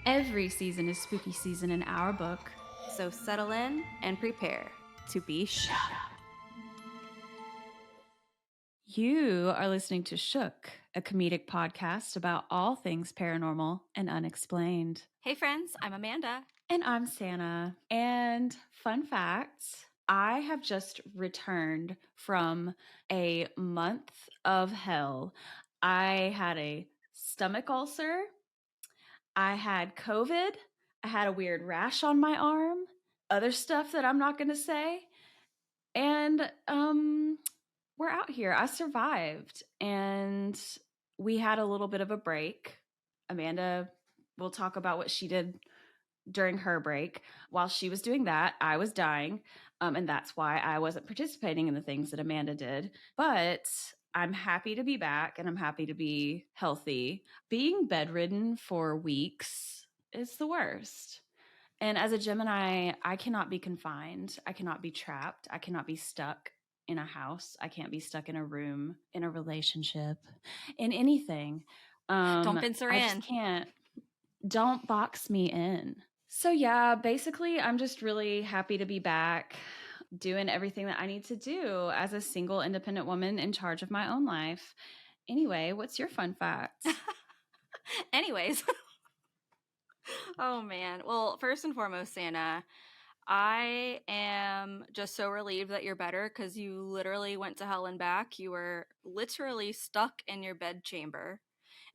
Every season is spooky season in our book. So settle in and prepare to be shook. You are listening to Shook, a comedic podcast about all things paranormal and unexplained. Hey friends, I'm Amanda. And I'm Sannah. And fun fact, I have just returned from a month of hell. I had a stomach ulcer. I had COVID. I had a weird rash on my arm. Other stuff that I'm not going to say. And we're out here. I survived, and we had a little bit of a break. Amanda will talk about what she did during her break. While she was doing that, I was dying, and that's why I wasn't participating in the things that Amanda did. But I'm happy to be back, and I'm happy to be healthy. Being bedridden for weeks is the worst. And as a Gemini, I cannot be confined. I cannot be trapped. I cannot be stuck in a house. I can't be stuck in a room, in a relationship, in anything. Don't pinch her I in. just can't. Don't box me in. So yeah, basically, I'm just really happy to be back doing everything that I need to do as a single independent woman in charge of my own life. Anyway, what's your fun fact? Anyways. Oh man. Well, first and foremost, Sannah, I am just so relieved that you're better because you literally went to hell and back. You were literally stuck in your bed chamber.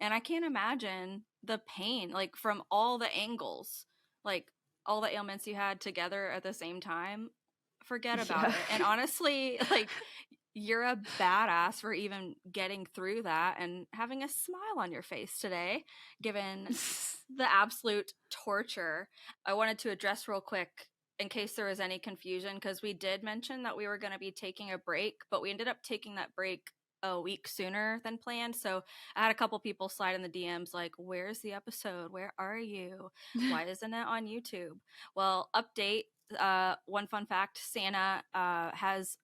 And I can't imagine the pain, like from all the angles, like all the ailments you had together at the same time. Forget about it. And honestly, like you're a badass for even getting through that and having a smile on your face today, given the absolute torture. I wanted to address real quick in case there was any confusion, because we did mention that we were going to be taking a break, but we ended up taking that break a week sooner than planned. So I had a couple people slide in the DMs like, where's the episode? Where are you? Why isn't it on YouTube? Well, update. One fun fact, Sannah has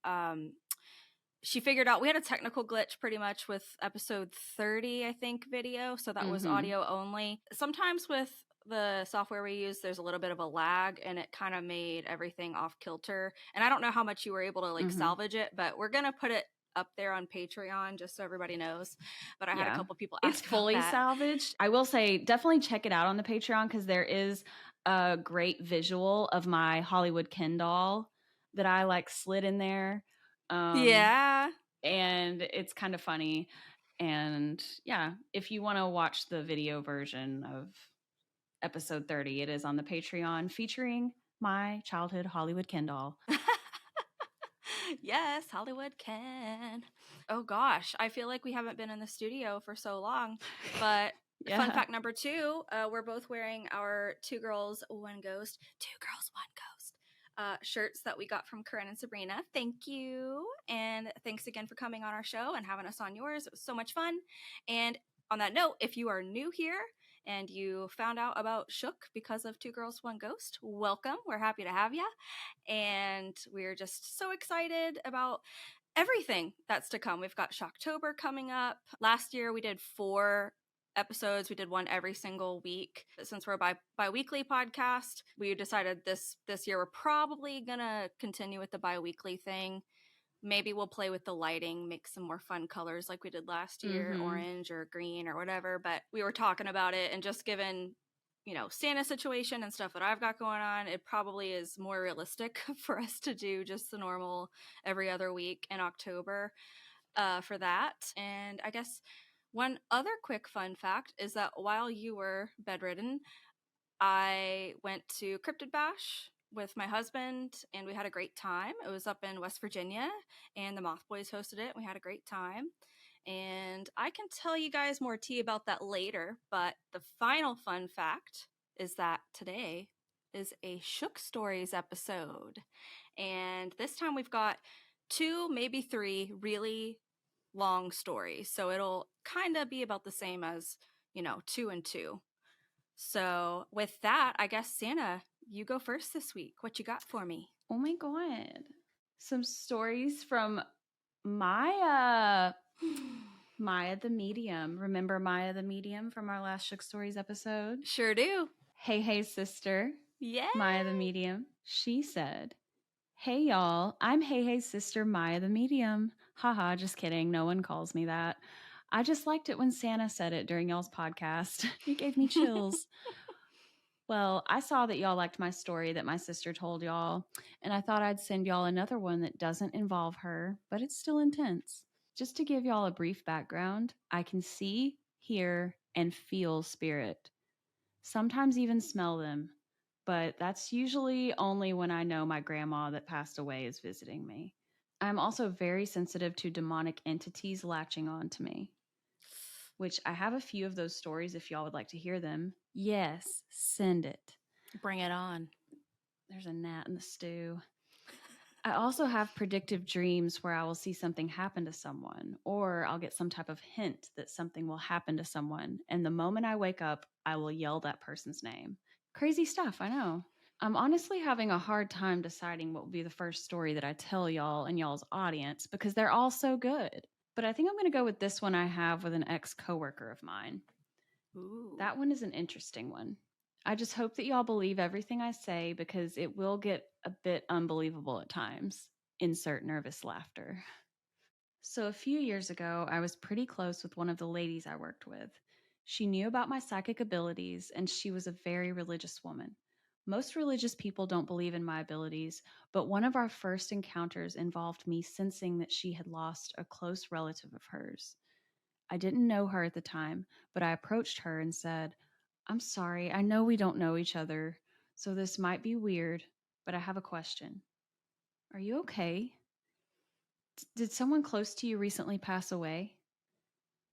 she figured out we had a technical glitch pretty much with episode 30, I think, video. So that was audio only. Sometimes with the software we use, there's a little bit of a lag and it kind of made everything off kilter. And I don't know how much you were able to like salvage it, but we're going to put it up there on Patreon just so everybody knows. But I had a couple people ask it's fully about that. salvaged. I will say definitely check it out on the Patreon because there is a great visual of my Hollywood Ken doll that I like slid in there. Yeah. And it's kind of funny. And yeah, if you want to watch the video version of episode 30, it is on the Patreon featuring my childhood Hollywood Ken doll. Yes, Hollywood Ken. Oh gosh, I feel like we haven't been in the studio for so long. But fun fact number 2, we're both wearing our Two Girls, One Ghost shirts that we got from Corinne and Sabrina. Thank you. And thanks again for coming on our show and having us on yours. It was so much fun. And on that note, if you are new here and you found out about Shook because of Two Girls, One Ghost, welcome. We're happy to have you. And we're just so excited about everything that's to come. We've got Shocktober coming up. Last year we did 4 episodes. We did one every single week. Since we're a bi-weekly podcast, we decided this year we're probably gonna continue with the bi-weekly thing. Maybe we'll play with the lighting, make some more fun colors like we did last year, orange or green or whatever. But we were talking about it, and just given Santa's situation and stuff that I've got going on, it probably is more realistic for us to do just the normal every other week in October for that. And I guess one other quick fun fact is that while you were bedridden, I went to Cryptid Bash with my husband and we had a great time. It was up in West Virginia and the Moth Boys hosted it. We had a great time. And I can tell you guys more tea about that later, but the final fun fact is that today is a Shook Stories episode. And this time we've got 2, maybe 3 really long stories. So it'll kind of be about the same as, 2 and 2. So with that, I guess, Sannah, you go first this week. What you got for me? Oh my God. Some stories from Maya. Maya the Medium. Remember Maya the Medium from our last Shook Stories episode? Sure do. Hey, sister, Yeah. Maya the Medium. She said, "Hey, y'all, I'm Hey, sister, Maya the Medium." Haha, just kidding. No one calls me that. I just liked it when Sannah said it during y'all's podcast. It gave me chills. Well, I saw that y'all liked my story that my sister told y'all, and I thought I'd send y'all another one that doesn't involve her, but it's still intense. Just to give y'all a brief background, I can see, hear, and feel spirit. Sometimes even smell them, but that's usually only when I know my grandma that passed away is visiting me. I'm also very sensitive to demonic entities latching on to me, which I have a few of those stories if y'all would like to hear them. Yes, send it. Bring it on. There's a gnat in the stew. I also have predictive dreams where I will see something happen to someone, or I'll get some type of hint that something will happen to someone. And the moment I wake up, I will yell that person's name. Crazy stuff, I know. I'm honestly having a hard time deciding what will be the first story that I tell y'all and y'all's audience because they're all so good. But I think I'm going to go with this one I have with an ex coworker of mine. Ooh. That one is an interesting one. I just hope that y'all believe everything I say because it will get a bit unbelievable at times. Insert nervous laughter. So, a few years ago, I was pretty close with one of the ladies I worked with. She knew about my psychic abilities, and she was a very religious woman. Most religious people don't believe in my abilities, but one of our first encounters involved me sensing that she had lost a close relative of hers. I didn't know her at the time, but I approached her and said, "I'm sorry, I know we don't know each other, so this might be weird, but I have a question. Are you okay? Did someone close to you recently pass away?"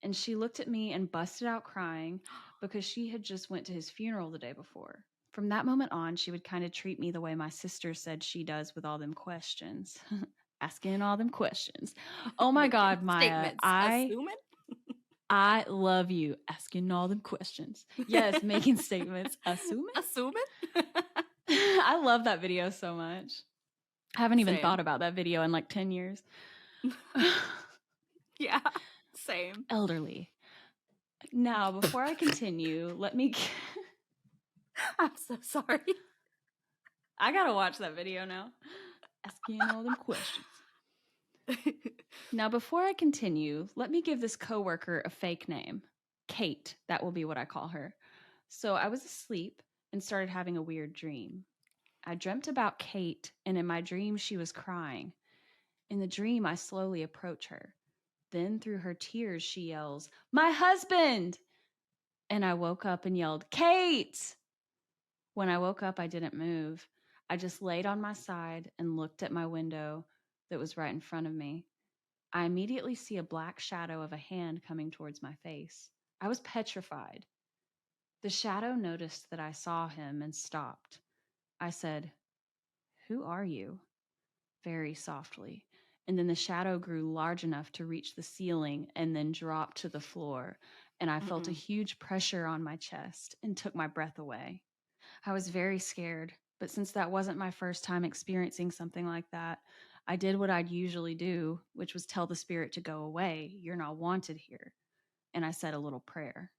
And she looked at me and busted out crying because she had just went to his funeral the day before. From that moment on, she would kind of treat me the way my sister said she does with all them questions. Asking all them questions. Oh my Making God, Maya, statements. I Assuming? love you asking all them questions. Yes, making statements. Assuming? Assuming? I love that video so much. I haven't even Same. thought about that video in like 10 years. Yeah, same. Elderly. Now, before I continue, let me. I'm so sorry. I gotta watch that video now. Asking all them questions. Now, before I continue, let me give this coworker a fake name. Kate, that will be what I call her. So I was asleep and started having a weird dream. I dreamt about Kate, and in my dream, she was crying. In the dream, I slowly approach her. Then, through her tears, she yells, "My husband!" And I woke up and yelled, "Kate!" When I woke up, I didn't move. I just laid on my side and looked at my window that was right in front of me. I immediately see a black shadow of a hand coming towards my face. I was petrified. The shadow noticed that I saw him and stopped. I said, "Who are you?" very softly. And then the shadow grew large enough to reach the ceiling and then dropped to the floor. And I felt a huge pressure on my chest and took my breath away. I was very scared, but since that wasn't my first time experiencing something like that, I did what I'd usually do, which was tell the spirit to go away. You're not wanted here. And I said a little prayer.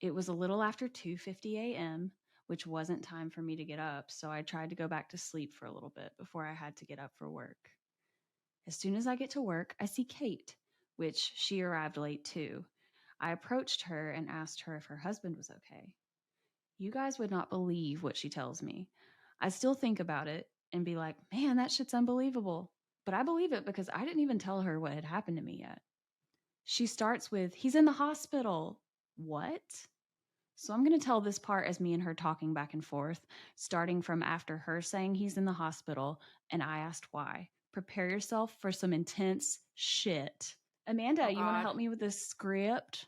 It was a little after 2:50 a.m., which wasn't time for me to get up, so I tried to go back to sleep for a little bit before I had to get up for work. As soon as I get to work, I see Kate, which she arrived late too. I approached her and asked her if her husband was okay. You guys would not believe what she tells me. I still think about it and be like, man, that shit's unbelievable. But I believe it because I didn't even tell her what had happened to me yet. She starts with, "He's in the hospital." What? So I'm going to tell this part as me and her talking back and forth, starting from after her saying he's in the hospital and I asked why. Prepare yourself for some intense shit. Amanda, Oh, you want to God. help me with this script?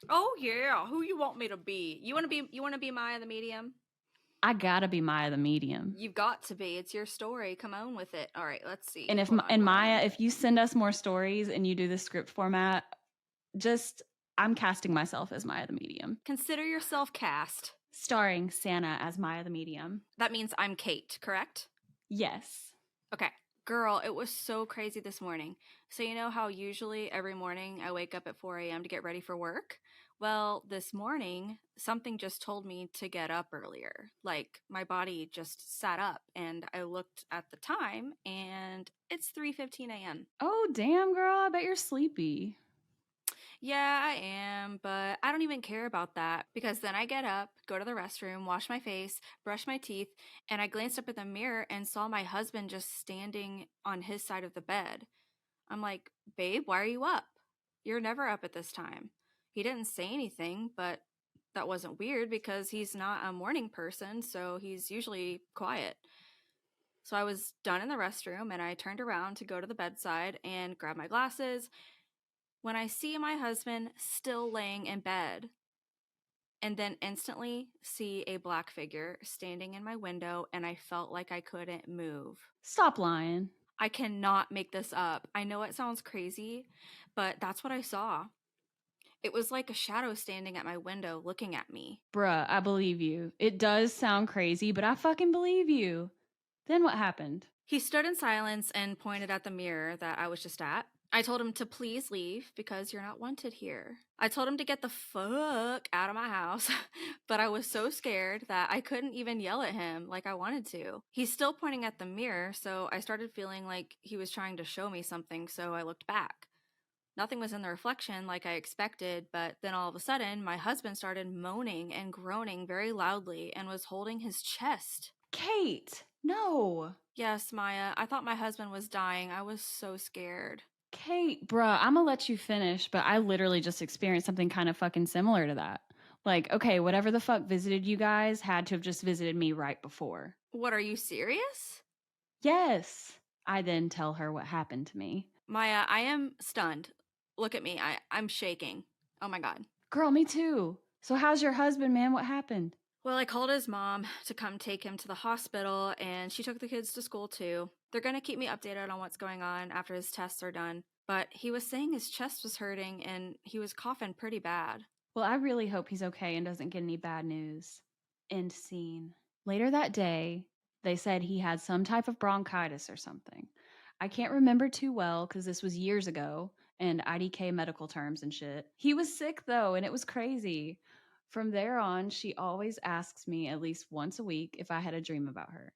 Oh yeah, who you want me to be? You want to be Maya the Medium? I gotta be Maya the Medium. You've got to be. It's your story. Come on with it. All right, let's see. And if Hold on, and hold Maya, on. if you send us more stories and you do the script format, just I'm casting myself as Maya the Medium, Consider yourself cast. starring Sannah as Maya the Medium. That means I'm Kate, correct? Yes. Okay. Girl, it was so crazy this morning. So, you know how usually every morning I wake up at 4 a.m. to get ready for work? Well, this morning, something just told me to get up earlier. Like, my body just sat up, and I looked at the time, and it's 3:15 a.m. Oh, damn, girl. I bet you're sleepy. Yeah, I am, but I don't even care about that because then I get up, go to the restroom, wash my face, brush my teeth, and I glanced up at the mirror and saw my husband just standing on his side of the bed. I'm like, babe, why are you up? You're never up at this time. He didn't say anything, but that wasn't weird because he's not a morning person, so he's usually quiet. So I was done in the restroom and I turned around to go to the bedside and grab my glasses when I see my husband still laying in bed and then instantly see a black figure standing in my window and I felt like I couldn't move. Stop lying. I cannot make this up. I know it sounds crazy, but that's what I saw. It was like a shadow standing at my window looking at me. Bruh, I believe you. It does sound crazy, but I fucking believe you. Then what happened? He stood in silence and pointed at the mirror that I was just at. I told him to please leave because you're not wanted here. I told him to get the fuck out of my house, but I was so scared that I couldn't even yell at him like I wanted to. He's still pointing at the mirror, so I started feeling like he was trying to show me something, so I looked back. Nothing was in the reflection like I expected, but then all of a sudden, my husband started moaning and groaning very loudly and was holding his chest. Kate, no. Yes, Maya, I thought my husband was dying. I was so scared. Kate, bruh, I'm gonna let you finish, but I literally just experienced something kind of fucking similar to that. Like, okay, whatever the fuck visited you guys had to have just visited me right before. What, are you serious? Yes. I then tell her what happened to me. Maya, I am stunned. Look at me. I'm shaking. Oh my God. Girl, me too. So, how's your husband, man? What happened? Well, I called his mom to come take him to the hospital, and she took the kids to school too. They're going to keep me updated on what's going on after his tests are done. But he was saying his chest was hurting and he was coughing pretty bad. Well, I really hope he's okay and doesn't get any bad news. End scene. Later that day, they said he had some type of bronchitis or something. I can't remember too well because this was years ago and IDK medical terms and shit. He was sick though, and it was crazy. From there on, she always asks me at least once a week if I had a dream about her.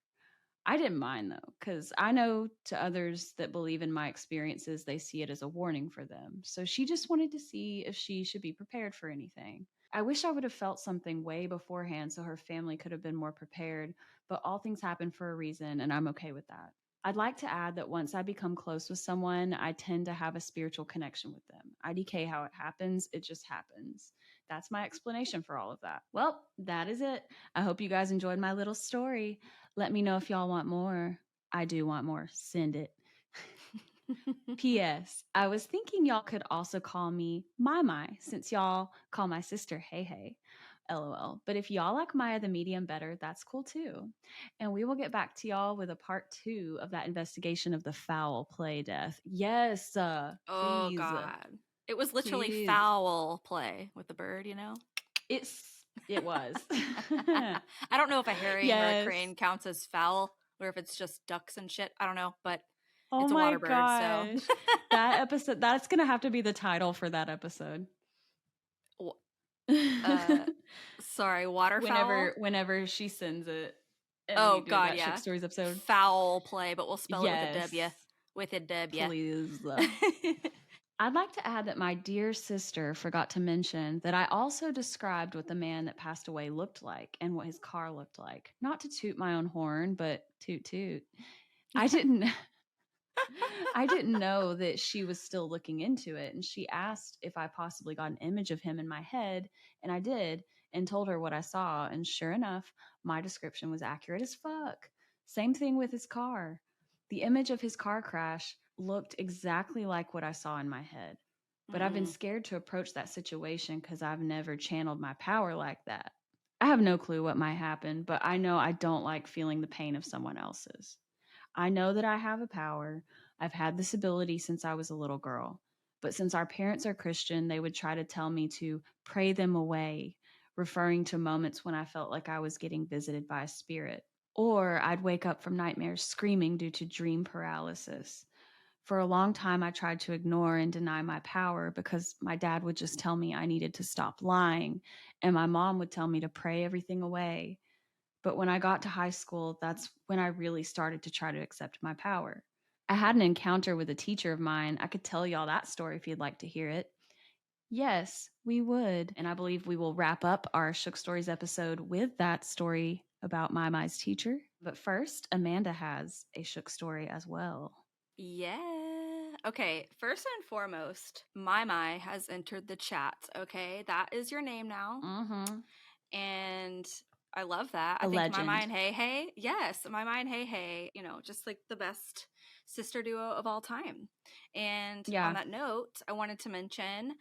I didn't mind though, because I know to others that believe in my experiences, they see it as a warning for them. So she just wanted to see if she should be prepared for anything. I wish I would have felt something way beforehand so her family could have been more prepared, but all things happen for a reason, and I'm okay with that. I'd like to add that once I become close with someone, I tend to have a spiritual connection with them. IDK how it happens, it just happens. That's my explanation for all of that. Well, that is it. I hope you guys enjoyed my little story. Let me know if y'all want more. I do want more. Send it. P.S. I was thinking y'all could also call me My, since y'all call my sister Hey Hey. LOL. But if y'all like Maya the medium better, that's cool too. And we will get back to y'all with a part 2 of that investigation of the foul play death. Yes, Oh please. God. It was literally Please. foul play with the bird, you know? It was. I don't know if a herring or a Yes. crane counts as foul or if it's just ducks and shit. I don't know, but Oh it's a my water bird, so. gosh. That episode, that's going to have to be the title for that episode. Sorry, waterfowl? Whenever she sends it and Oh we do God, that Ship yeah. Stories episode. Foul play, but we'll spell it with a Yes. W. With a W. Please. I'd like to add that my dear sister forgot to mention that I also described what the man that passed away looked like and what his car looked like. Not to toot my own horn, but toot toot. I didn't I didn't know that she was still looking into it, and she asked if I possibly got an image of him in my head, and I did, and told her what I saw, and sure enough, my description was accurate as fuck. Same thing with his car. The image of his car crash looked exactly like what I saw in my head. But I've been scared to approach that situation because I've never channeled my power like that. I have no clue what might happen, but I know I don't like feeling the pain of someone else's. I know that I have a power. I've had this ability since I was a little girl. But since our parents are Christian, they would try to tell me to pray them away, referring to moments when I felt like I was getting visited by a spirit. or I'd wake up from nightmares screaming due to dream paralysis. For a long time, I tried to ignore and deny my power because my dad would just tell me I needed to stop lying, and my mom would tell me to pray everything away. But when I got to high school, that's when I really started to try to accept my power. I had an encounter with a teacher of mine. I could tell y'all that story if you'd like to hear it. Yes, we would. And I believe we will wrap up our Shook Stories episode with that story about Mai's teacher. But first, Amanda has a Shook story as well. Yeah. Okay, first and foremost, My has entered the chat. Okay, that is your name now. Mm-hmm. And I love that. I A think My legend. and Hey Hey, yes, My and Hey Hey, just like the best sister duo of all time. And on Yeah. that note, I wanted to mention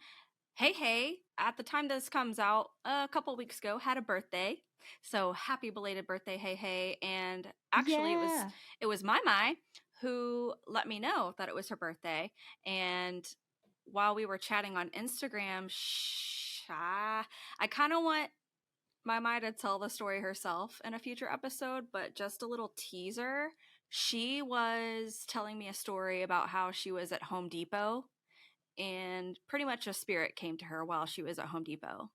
Hey Hey, at the time this comes out, a couple weeks ago, had a birthday. So happy belated birthday, Hey Hey. And actually Yeah. it was My who let me know that it was her birthday. And while we were chatting on Instagram, I kind of want My to tell the story herself in a future episode, but just a little teaser. She was telling me a story about how she was at Home Depot and pretty much a spirit came to her while she was at Home Depot.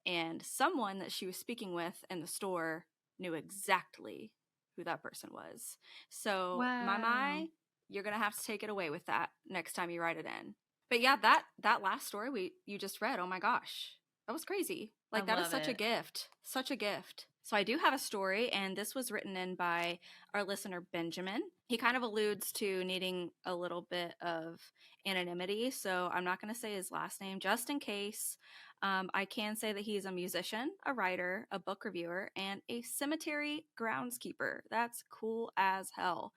And someone that she was speaking with in the store knew exactly who that person was. So, Wow. you're going to have to take it away with that next time you write it in. But yeah, that last story you just read, oh my gosh. That was crazy. I Like that is love such a it. gift. Such a gift. So I do have a story, and this was written in by our listener Benjamin. He kind of alludes to needing a little bit of anonymity, so I'm not going to say his last name just in case. I can say that he's a musician, a writer, a book reviewer, and a cemetery groundskeeper. That's cool as hell.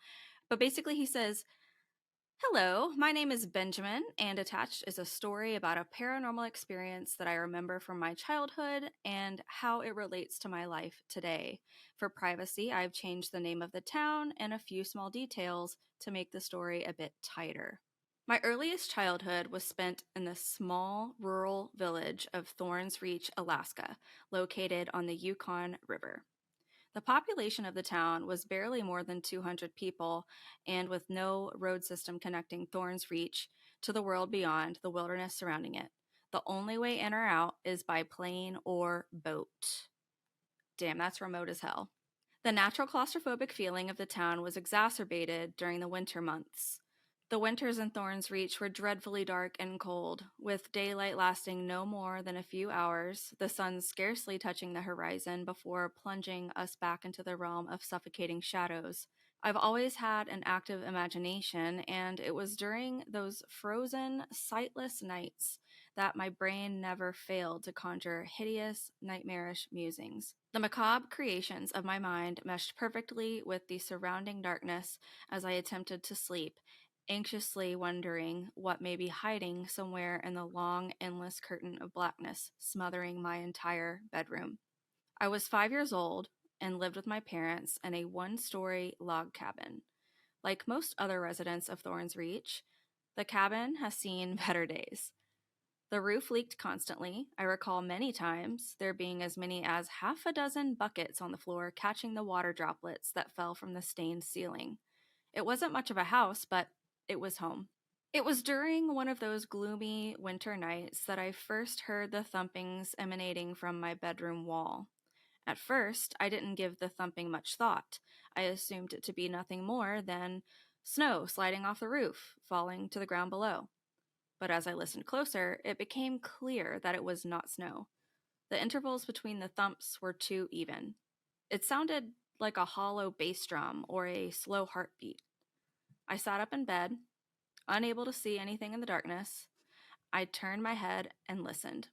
But basically, he says, "Hello, my name is Benjamin, and attached is a story about a paranormal experience that I remember from my childhood and how it relates to my life today. For privacy, I've changed the name of the town and a few small details to make the story a bit tighter. My earliest childhood was spent in the small rural village of Thorns Reach, Alaska, located on the Yukon River. The population of the town was barely more than 200 people, and with no road system connecting Thorns Reach to the world beyond the wilderness surrounding it, the only way in or out is by plane or boat. Damn, that's remote as hell. The natural claustrophobic feeling of the town was exacerbated during the winter months. The winters in Thorns Reach were dreadfully dark and cold, with daylight lasting no more than a few hours, the sun scarcely touching the horizon before plunging us back into the realm of suffocating shadows. I've always had an active imagination, and it was during those frozen, sightless nights that my brain never failed to conjure hideous, nightmarish musings. The macabre creations of my mind meshed perfectly with the surrounding darkness as I attempted to sleep, anxiously wondering what may be hiding somewhere in the long, endless curtain of blackness smothering my entire bedroom. I was 5 years old and lived with my parents in a one-story log cabin. Like most other residents of Thorns Reach, the cabin has seen better days. The roof leaked constantly. I recall many times there being as many as half a dozen buckets on the floor catching the water droplets that fell from the stained ceiling. It wasn't much of a house, but it was home. It was during one of those gloomy winter nights that I first heard the thumpings emanating from my bedroom wall. At first, I didn't give the thumping much thought. I assumed it to be nothing more than snow sliding off the roof, falling to the ground below. But as I listened closer, it became clear that it was not snow. The intervals between the thumps were too even. It sounded like a hollow bass drum or a slow heartbeat. I sat up in bed, unable to see anything in the darkness. I turned my head and listened.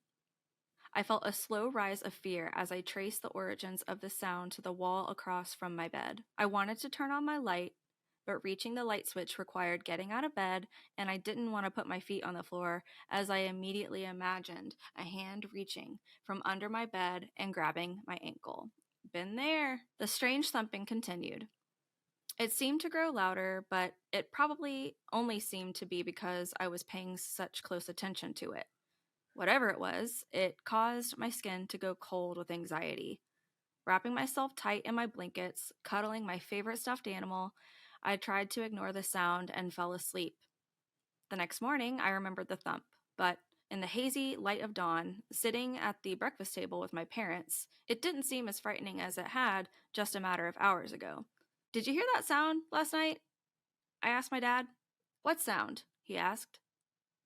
I felt a slow rise of fear as I traced the origins of the sound to the wall across from my bed. I wanted to turn on my light, but reaching the light switch required getting out of bed, and I didn't want to put my feet on the floor as I immediately imagined a hand reaching from under my bed and grabbing my ankle. Been there. The strange thumping continued. It seemed to grow louder, but it probably only seemed to be because I was paying such close attention to it. Whatever it was, it caused my skin to go cold with anxiety. Wrapping myself tight in my blankets, cuddling my favorite stuffed animal, I tried to ignore the sound and fell asleep. The next morning, I remembered the thump, but in the hazy light of dawn, sitting at the breakfast table with my parents, it didn't seem as frightening as it had just a matter of hours ago. Did you hear that sound last night? I asked my dad. What sound? He asked.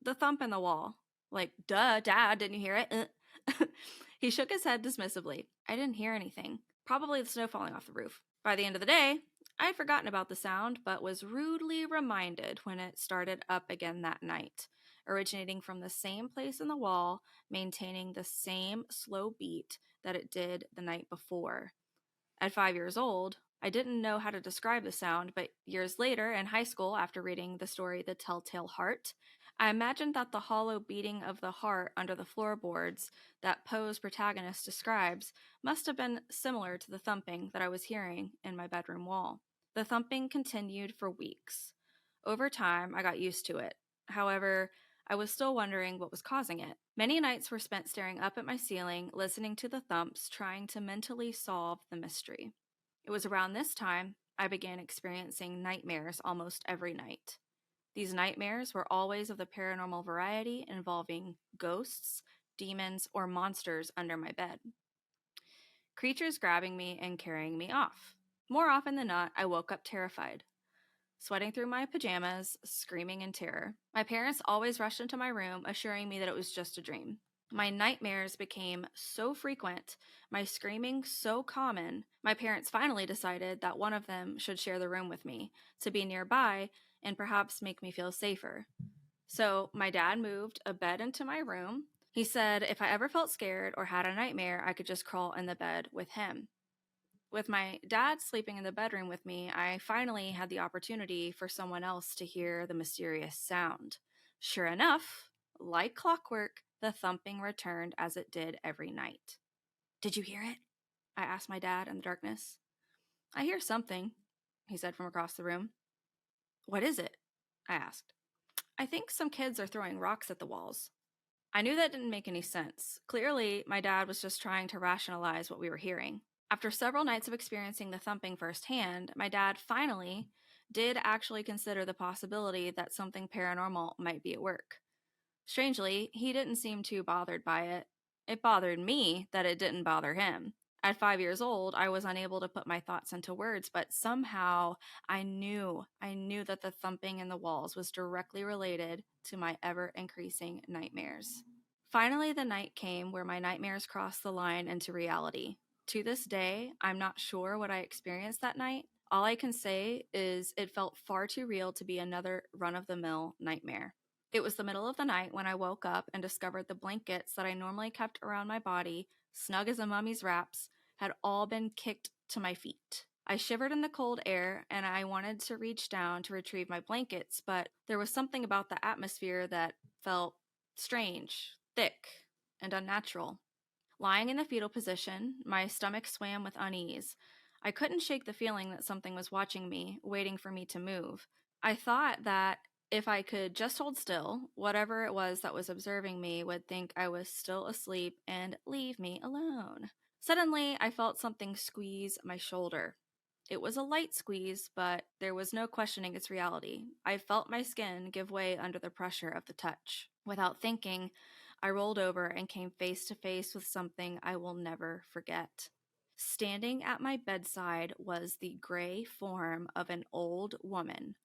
The thump in the wall. Like, duh, Dad, didn't you hear it? He shook his head dismissively. I didn't hear anything. Probably the snow falling off the roof. By the end of the day, I had forgotten about the sound, but was rudely reminded when it started up again that night, originating from the same place in the wall, maintaining the same slow beat that it did the night before. At 5 years old, I didn't know how to describe the sound, but years later in high school, after reading the story The Telltale Heart, I imagined that the hollow beating of the heart under the floorboards that Poe's protagonist describes must have been similar to the thumping that I was hearing in my bedroom wall. The thumping continued for weeks. Over time, I got used to it. However, I was still wondering what was causing it. Many nights were spent staring up at my ceiling, listening to the thumps, trying to mentally solve the mystery. It was around this time I began experiencing nightmares almost every night. These nightmares were always of the paranormal variety, involving ghosts, demons, or monsters under my bed. Creatures grabbing me and carrying me off. More often than not, I woke up terrified, sweating through my pajamas, screaming in terror. My parents always rushed into my room, assuring me that it was just a dream. My nightmares became so frequent, my screaming so common, my parents finally decided that one of them should share the room with me, to be nearby and perhaps make me feel safer. So my dad moved a bed into my room. He said if I ever felt scared or had a nightmare, I could just crawl in the bed with him. With my dad sleeping in the bedroom with me, I finally had the opportunity for someone else to hear the mysterious sound. Sure enough, like clockwork, the thumping returned as it did every night. Did you hear it? I asked my dad in the darkness. I hear something, he said from across the room. What is it? I asked. I think some kids are throwing rocks at the walls. I knew that didn't make any sense. Clearly, my dad was just trying to rationalize what we were hearing. After several nights of experiencing the thumping firsthand, my dad finally did actually consider the possibility that something paranormal might be at work. Strangely, he didn't seem too bothered by it. It bothered me that it didn't bother him. At 5 years old, I was unable to put my thoughts into words, but somehow I knew that the thumping in the walls was directly related to my ever increasing nightmares. Finally, the night came where my nightmares crossed the line into reality. To this day, I'm not sure what I experienced that night. All I can say is it felt far too real to be another run of the mill nightmare. It was the middle of the night when I woke up and discovered the blankets that I normally kept around my body, snug as a mummy's wraps, had all been kicked to my feet. I shivered in the cold air and I wanted to reach down to retrieve my blankets, but there was something about the atmosphere that felt strange, thick, and unnatural. Lying in the fetal position, my stomach swam with unease. I couldn't shake the feeling that something was watching me, waiting for me to move. I thought that if I could just hold still, whatever it was that was observing me would think I was still asleep and leave me alone. Suddenly, I felt something squeeze my shoulder. It was a light squeeze, but there was no questioning its reality. I felt my skin give way under the pressure of the touch. Without thinking, I rolled over and came face to face with something I will never forget. Standing at my bedside was the gray form of an old woman.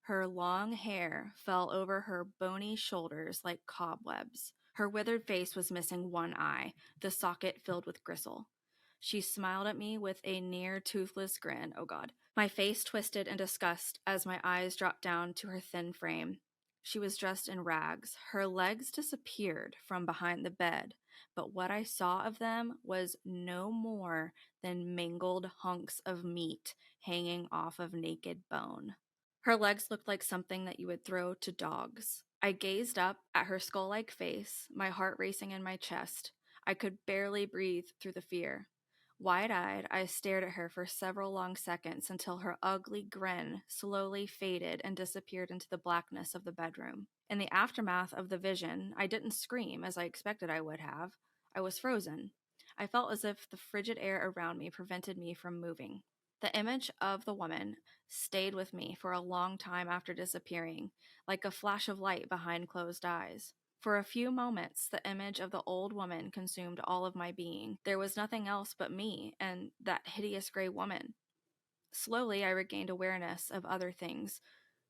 Her long hair fell over her bony shoulders like cobwebs. Her withered face was missing one eye, the socket filled with gristle. She smiled at me with a near toothless grin. Oh God. My face twisted in disgust as my eyes dropped down to her thin frame. She was dressed in rags. Her legs disappeared from behind the bed, but what I saw of them was no more than mangled hunks of meat hanging off of naked bone. Her legs looked like something that you would throw to dogs. I gazed up at her skull-like face, my heart racing in my chest. I could barely breathe through the fear. Wide-eyed, I stared at her for several long seconds until her ugly grin slowly faded and disappeared into the blackness of the bedroom. In the aftermath of the vision, I didn't scream as I expected I would have. I was frozen. I felt as if the frigid air around me prevented me from moving. The image of the woman stayed with me for a long time after disappearing, like a flash of light behind closed eyes. For a few moments, the image of the old woman consumed all of my being. There was nothing else but me and that hideous gray woman. Slowly, I regained awareness of other things,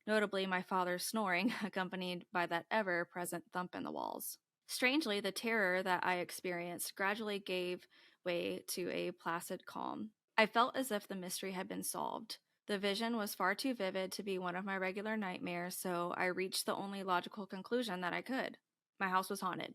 notably my father's snoring, accompanied by that ever present thump in the walls. Strangely, the terror that I experienced gradually gave way to a placid calm. I felt as if the mystery had been solved. The vision was far too vivid to be one of my regular nightmares, so I reached the only logical conclusion that I could. My house was haunted.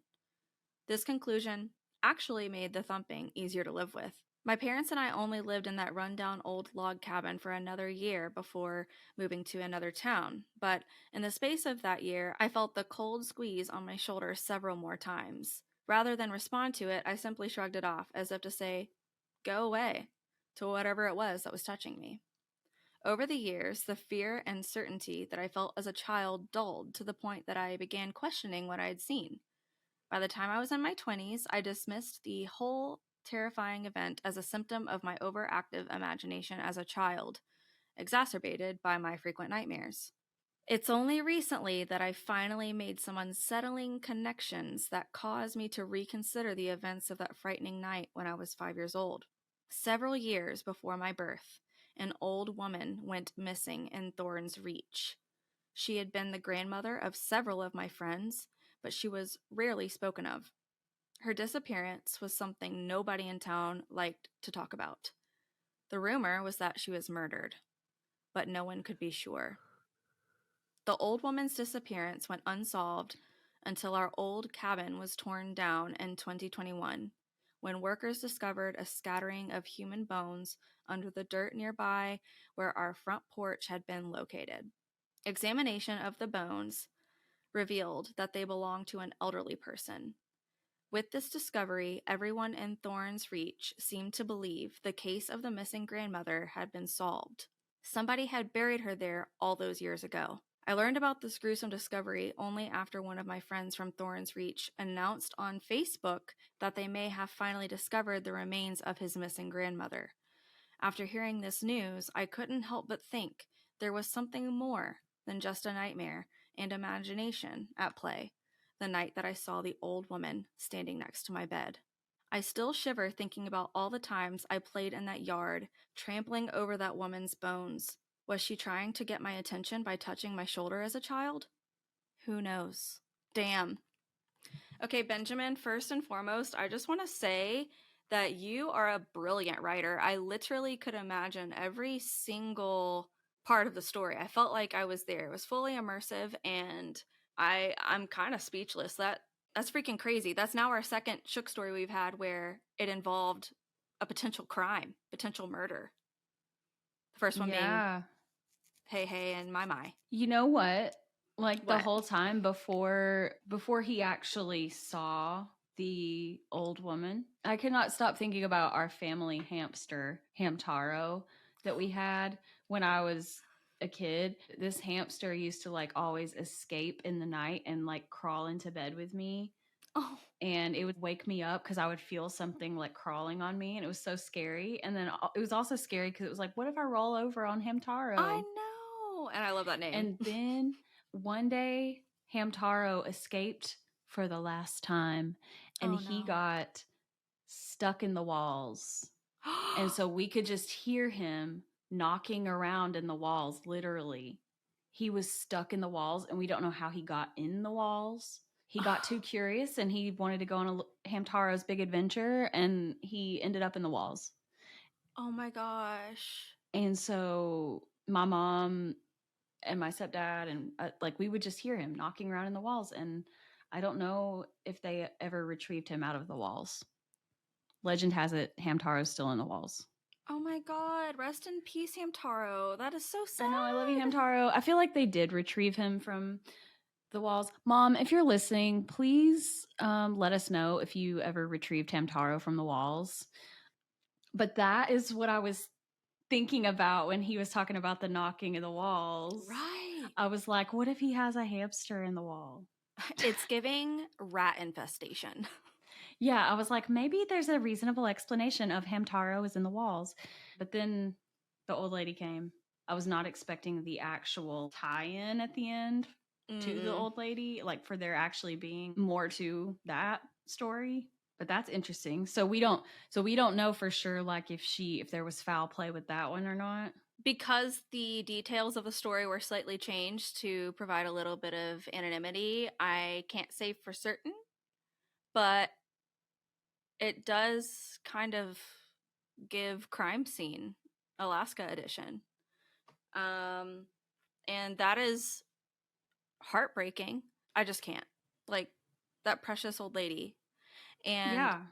This conclusion actually made the thumping easier to live with. My parents and I only lived in that rundown old log cabin for another year before moving to another town, but in the space of that year, I felt the cold squeeze on my shoulder several more times. Rather than respond to it, I simply shrugged it off, as if to say, go away, to whatever it was that was touching me. Over the years, the fear and certainty that I felt as a child dulled to the point that I began questioning what I had seen. By the time I was in my 20s, I dismissed the whole terrifying event as a symptom of my overactive imagination as a child, exacerbated by my frequent nightmares. It's only recently that I finally made some unsettling connections that caused me to reconsider the events of that frightening night when I was 5 years old. Several years before my birth, an old woman went missing in Thorn's Reach. She had been the grandmother of several of my friends, but she was rarely spoken of. Her disappearance was something nobody in town liked to talk about. The rumor was that she was murdered, but no one could be sure. The old woman's disappearance went unsolved until our old cabin was torn down in 2021, when workers discovered a scattering of human bones under the dirt nearby where our front porch had been located. Examination of the bones revealed that they belonged to an elderly person. With this discovery, everyone in Thorn's Reach seemed to believe the case of the missing grandmother had been solved. Somebody had buried her there all those years ago. I learned about this gruesome discovery only after one of my friends from Thorn's Reach announced on Facebook that they may have finally discovered the remains of his missing grandmother. After hearing this news, I couldn't help but think there was something more than just a nightmare and imagination at play the night that I saw the old woman standing next to my bed. I still shiver thinking about all the times I played in that yard, trampling over that woman's bones. Was she trying to get my attention by touching my shoulder as a child? Who knows? Damn. Okay, Benjamin, first and foremost, I just want to say that you are a brilliant writer. I literally could imagine every single part of the story. I felt like I was there. It was fully immersive, and I'm kind of speechless. That's freaking crazy. That's now our second Shook story we've had where it involved a potential crime, potential murder. The first one being Yeah. Hey Hey and My. You know what? Like the What? whole time before he actually saw the old woman, I could not stop thinking about our family hamster, Hamtaro, that we had when I was a kid. This hamster used to like always escape in the night and like crawl into bed with me. Oh, And it would wake me up because I would feel something like crawling on me, and it was so scary. And then it was also scary because it was like, what if I roll over on I Hamtaro? know. And I love that name. And then one day, Hamtaro escaped for the last time, and Oh he no. got stuck in the walls. And so we could just hear him knocking around in the walls, literally. He was stuck in the walls, and we don't know how he got in the walls. He got too curious and he wanted to go on a Hamtaro's big adventure, and he ended up in the walls. Oh my gosh. And so my mom and my stepdad and like we would just hear him knocking around in the walls, and I don't know if they ever retrieved him out of the walls. Legend has it Hamtaro's still in the walls. Oh my god. Rest in peace, Hamtaro. That is so sad. I know, I love you, Hamtaro. I feel like they did retrieve him from the walls. Mom, if you're listening, please let us know if you ever retrieved Hamtaro from the walls. But that is what I was thinking about when he was talking about the knocking of the walls. Right. I was like, what if he has a hamster in the wall? It's giving rat infestation. Yeah, I was like, maybe there's a reasonable explanation of Hamtaro is in the walls. But then the old lady came. I was not expecting the actual tie-in at the end to the Mm-mm. old lady, like for there actually being more to that story. But that's interesting. So we don't know for sure like if there was foul play with that one or not. Because the details of the story were slightly changed to provide a little bit of anonymity, I can't say for certain, but it does kind of give Crime Scene Alaska edition. Um, and that is heartbreaking. I just can't. Like, that precious old lady. And Yeah.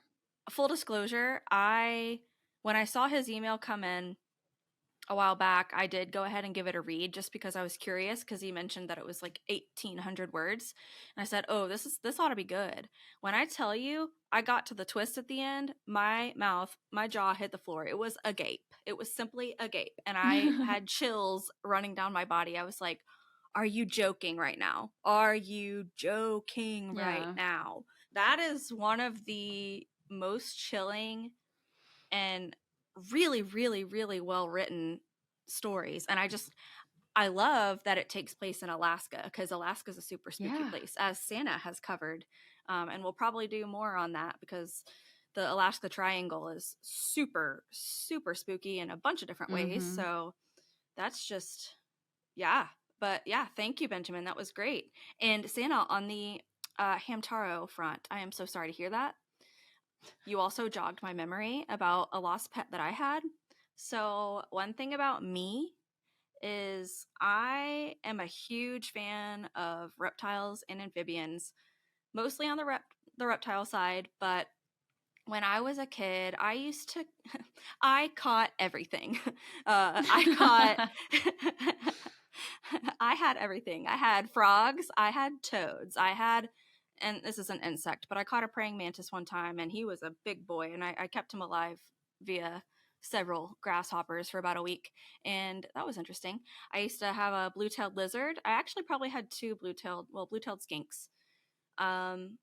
full disclosure, when I saw his email come in a while back, I did go ahead and give it a read just because I was curious, because he mentioned that it was like 1,800 words. And I said, "Oh, this ought to be good." When I tell you, I got to the twist at the end, my mouth, my jaw hit the floor. It was agape. It was simply agape. And I had chills running down my body. I was like, "Are you joking right now? Are you joking right Yeah. now?" That is one of the most chilling and really, really, really well written stories. And I love that it takes place in Alaska, because Alaska is a super spooky Yeah. place, as Sannah has covered. And we'll probably do more on that, because the Alaska Triangle is super, super spooky in a bunch of different ways. Mhm. So that's just, yeah. But yeah, thank you, Benjamin. That was great. And Sannah, on the Hamtaro front, I am so sorry to hear that. You also jogged my memory about a lost pet that I had. So, one thing about me is I am a huge fan of reptiles and amphibians, mostly on the reptile side, but when I was a kid, I used to I caught everything. I caught I had everything. I had frogs, I had toads, I had, and this is an insect, but I caught a praying mantis one time, and he was a big boy, and I kept him alive via several grasshoppers for about a week, and that was interesting. I used to have a blue-tailed lizard. I actually probably had two blue-tailed skinks. Um,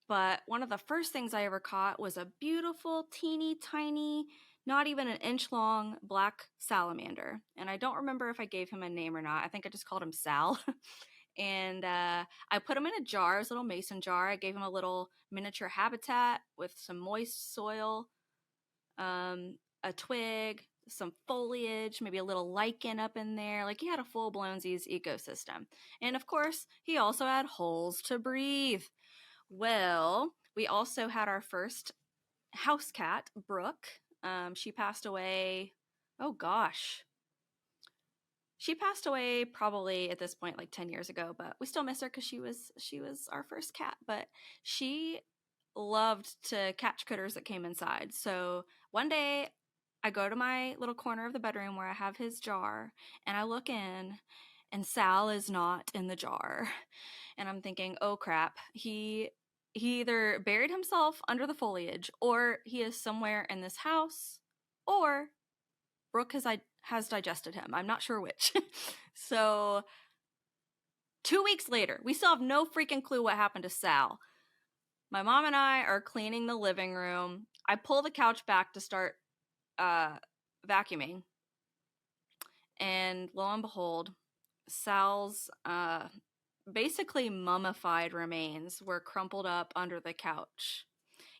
but one of the first things I ever caught was a beautiful, teeny tiny, not even an inch long black salamander. And I don't remember if I gave him a name or not. I think I just called him Sal. And I put him in a jar, his little mason jar. I gave him a little miniature habitat with some moist soil, a twig, some foliage, maybe a little lichen up in there. Like, he had a full blown ecosystem. And of course, he also had holes to breathe. Well, we also had our first house cat, Brooke. She passed away. Oh gosh. She passed away probably at this point like 10 years ago, but we still miss her because she was our first cat. But she loved to catch critters that came inside. So one day I go to my little corner of the bedroom where I have his jar, and I look in, and Sal is not in the jar. And I'm thinking, "Oh crap. He either buried himself under the foliage, or he is somewhere in this house, or Brooke has digested him. I'm not sure which." So 2 weeks later, we still have no freaking clue what happened to Sal. My mom and I are cleaning the living room. I pull the couch back to start vacuuming, and lo and behold, Sal's basically mummified remains were crumpled up under the couch.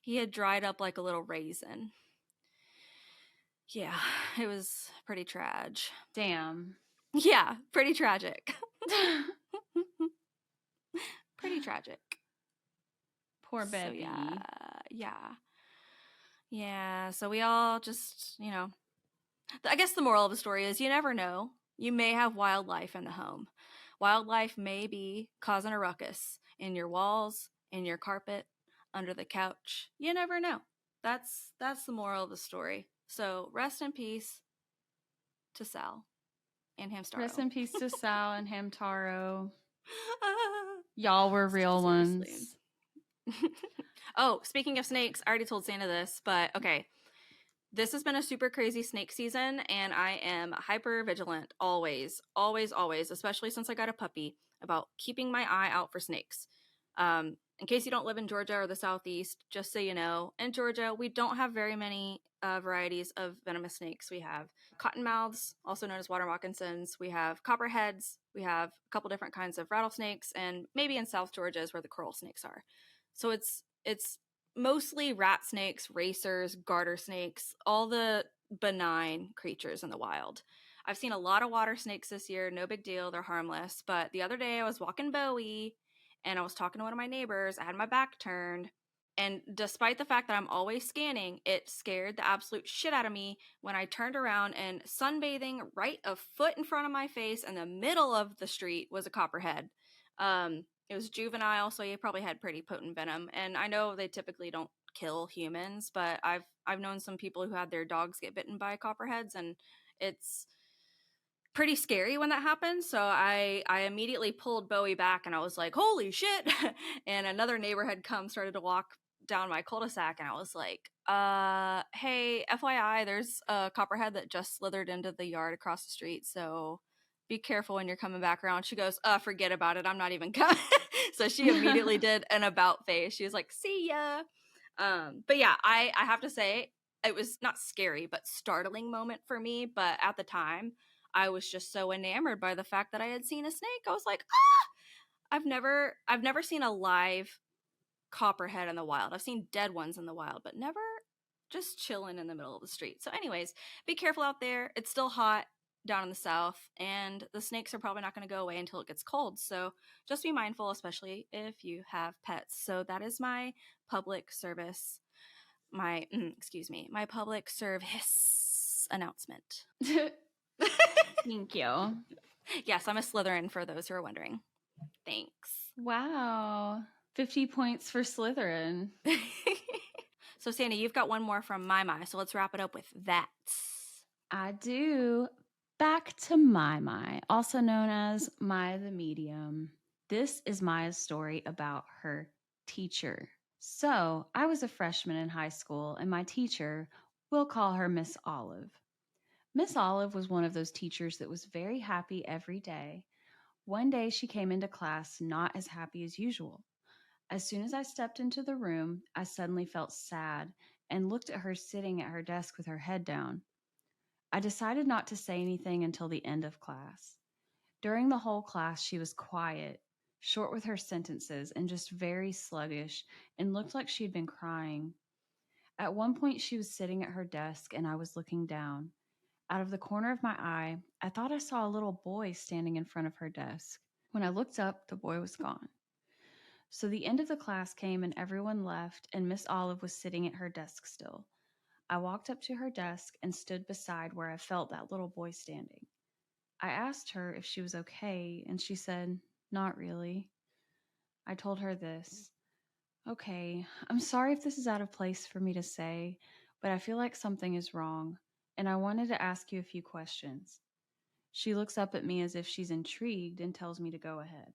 He had dried up like a little raisin. Yeah, it was pretty tragic. Damn. Yeah, pretty tragic. Pretty tragic. Poor So Bevy. yeah. So we all just, I guess the moral of the story is, you never know. You may have wildlife in the home. Wildlife may be causing a ruckus in your walls, in your carpet, under the couch. You never know. That's the moral of the story. So rest in peace to Sal and Rest Hamstaro. in peace to Sal and Hamtaro. Y'all were real Seriously. ones. Oh, speaking of snakes, I already told Santa this, but okay. This has been a super crazy snake season, and I am hyper vigilant always, always, always, especially since I got a puppy, about keeping my eye out for snakes. in case you don't live in Georgia or the Southeast, just so you know, in Georgia, we don't have very many varieties of venomous snakes. We have cottonmouths, also known as water moccasins. We have copperheads. We have a couple different kinds of rattlesnakes, and maybe in South Georgia is where the coral snakes are. So it's mostly rat snakes, racers, garter snakes, all the benign creatures in the wild. I've seen a lot of water snakes this year. No big deal. They're harmless. But the other day I was walking Bowie and I was talking to one of my neighbors. I had my back turned. And despite the fact that I'm always scanning, it scared the absolute shit out of me when I turned around and sunbathing right a foot in front of my face in the middle of the street was a copperhead. It was juvenile, so he probably had pretty potent venom. And I know they typically don't kill humans, but I've known some people who had their dogs get bitten by copperheads, and it's pretty scary when that happens. So I immediately pulled Bowie back and I was like, holy shit. And another neighbor had come, started to walk down my cul-de-sac, and I was like, hey, FYI, there's a copperhead that just slithered into the yard across the street, so be careful when you're coming back around. She goes, forget about it, I'm not even coming. So she immediately did an about face. She was like, see ya. But yeah, I have to say, it was not scary but startling moment for me. But at the time, I was just so enamored by the fact that I had seen a snake. I was like, I've never seen a live copperhead in the wild. I've seen dead ones in the wild, but never just chilling in the middle of the street. So anyways, be careful out there. It's still hot down in the south, and the snakes are probably not going to go away until it gets cold. So just be mindful, especially if you have pets. So that is my public service, my public service announcement. Thank you. Yes, I'm a Slytherin for those who are wondering. Thanks. Wow. 50 points for Slytherin. So, Sandy, you've got one more from my, so let's wrap it up with that. I do. Back to my, also known as Maya the Medium. This is Maya's story about her teacher. So, I was a freshman in high school, and my teacher, we'll call her Miss Olive. Miss Olive was one of those teachers that was very happy every day. One day she came into class not as happy as usual. As soon as I stepped into the room, I suddenly felt sad and looked at her sitting at her desk with her head down. I decided not to say anything until the end of class. During the whole class, she was quiet, short with her sentences, and just very sluggish, and looked like she'd been crying. At one point, she was sitting at her desk, and I was looking down. Out of the corner of my eye, I thought I saw a little boy standing in front of her desk. When I looked up, the boy was gone. So the end of the class came and everyone left, and Miss Olive was sitting at her desk still. I walked up to her desk and stood beside where I felt that little boy standing. I asked her if she was okay, and she said, "Not really." I told her this. "Okay, I'm sorry if this is out of place for me to say, but I feel like something is wrong, and I wanted to ask you a few questions." She looks up at me as if she's intrigued and tells me to go ahead.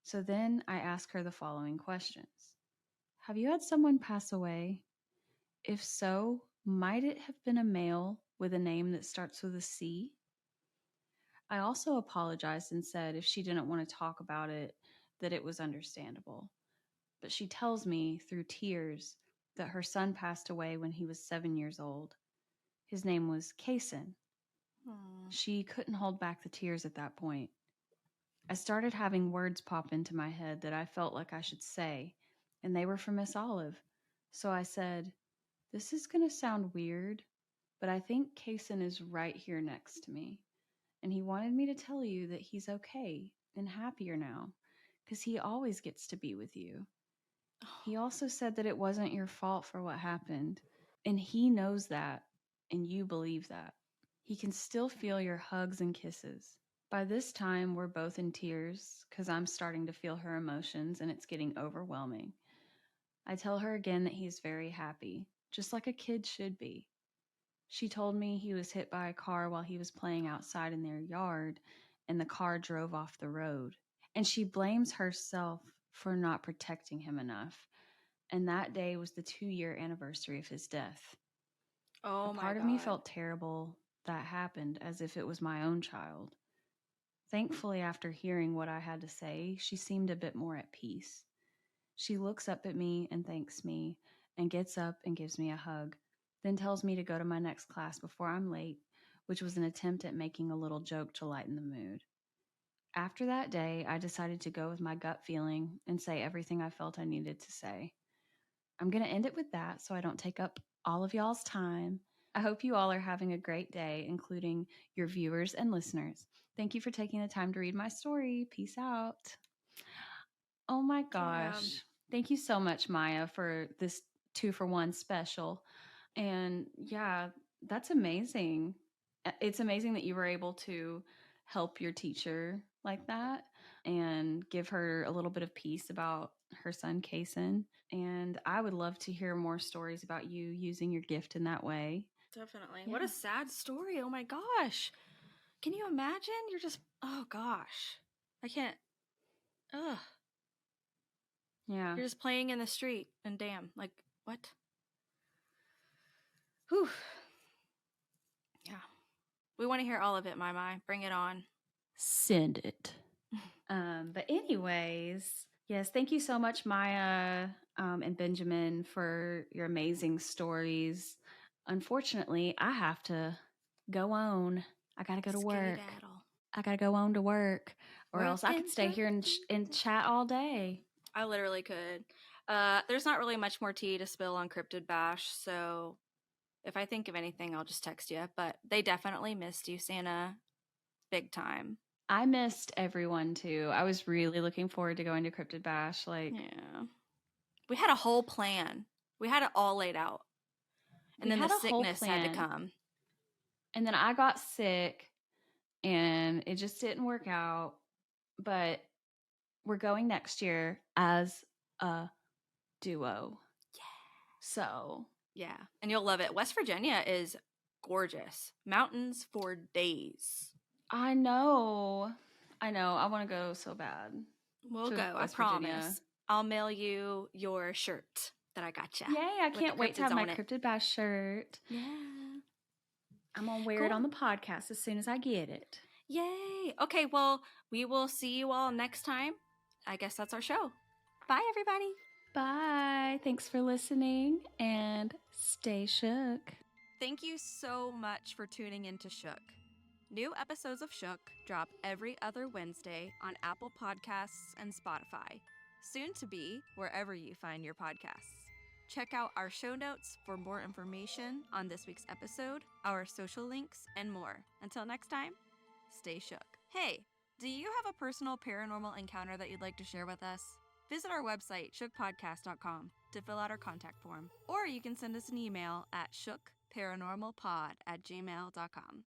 So then I ask her the following questions. Have you had someone pass away? If so, might it have been a male with a name that starts with a C? I also apologized and said if she didn't want to talk about it, that it was understandable. But she tells me through tears that her son passed away when he was 7 years old. His name was Kason. She couldn't hold back the tears at that point. I started having words pop into my head that I felt like I should say, and they were from Miss Olive. So I said, "This is going to sound weird, but I think Kason is right here next to me. And he wanted me to tell you that he's okay and happier now, because he always gets to be with you. He also said that it wasn't your fault for what happened, and he knows that, and you believe that. He can still feel your hugs and kisses." By this time, we're both in tears because I'm starting to feel her emotions and it's getting overwhelming. I tell her again that he's very happy, just like a kid should be. She told me he was hit by a car while he was playing outside in their yard and the car drove off the road. And she blames herself for not protecting him enough. And that day was the 2-year anniversary of his death. A Oh my part of me God. felt terrible that happened as if it was my own child. Thankfully, after hearing what I had to say, she seemed a bit more at peace. She looks up at me and thanks me and gets up and gives me a hug, then tells me to go to my next class before I'm late, which was an attempt at making a little joke to lighten the mood. After that day, I decided to go with my gut feeling and say everything I felt I needed to say. I'm going to end it with that so I don't take up all of y'all's time. I hope you all are having a great day, including your viewers and listeners. Thank you for taking the time to read my story. Peace out. Oh my gosh. Thank you so much, Maya, for this 2-for-1 special. And yeah, that's amazing. It's amazing that you were able to help your teacher like that and give her a little bit of peace about her son, Kason. And I would love to hear more stories about you using your gift in that way. Definitely. Yeah. What a sad story. Oh my gosh. Can you imagine? You're just, oh gosh. I can't. Ugh. Yeah. You're just playing in the street and damn, like, what? Whew. Yeah. We want to hear all of it, my. Bring it on. Send it. But anyways, yes, thank you so much, Maya and Benjamin, for your amazing stories. Unfortunately, I have to go on. I got to go to work. Skedaddle. I got to go on to work, or else I could Working, stay here and chat all day. I literally could. There's not really much more tea to spill on Cryptid Bash, so if I think of anything, I'll just text you. But they definitely missed you, Sannah. Big time. I missed everyone too. I was really looking forward to going to Cryptid Bash. Yeah. We had a whole plan. We had it all laid out. And then the sickness had to come. And then I got sick and it just didn't work out. But we're going next year as a duo. Yeah. So, yeah. And you'll love it. West Virginia is gorgeous. Mountains for days. I know. I want to go so bad. We'll go. I promise. I'll mail you your shirt that I got you. Yay. I can't wait to have my Cryptid Bash shirt. Yeah. I'm going to wear it on the podcast as soon as I get it. Yay. Okay, well, we will see you all next time. I guess that's our show. Bye, everybody. Bye. Thanks for listening and stay shook. Thank you so much for tuning in to Shook. New episodes of Shook drop every other Wednesday on Apple Podcasts and Spotify. Soon to be wherever you find your podcasts. Check out our show notes for more information on this week's episode, our social links, and more. Until next time, stay shook. Hey, do you have a personal paranormal encounter that you'd like to share with us? Visit our website, shookpodcast.com, to fill out our contact form. Or you can send us an email at shookparanormalpod@gmail.com.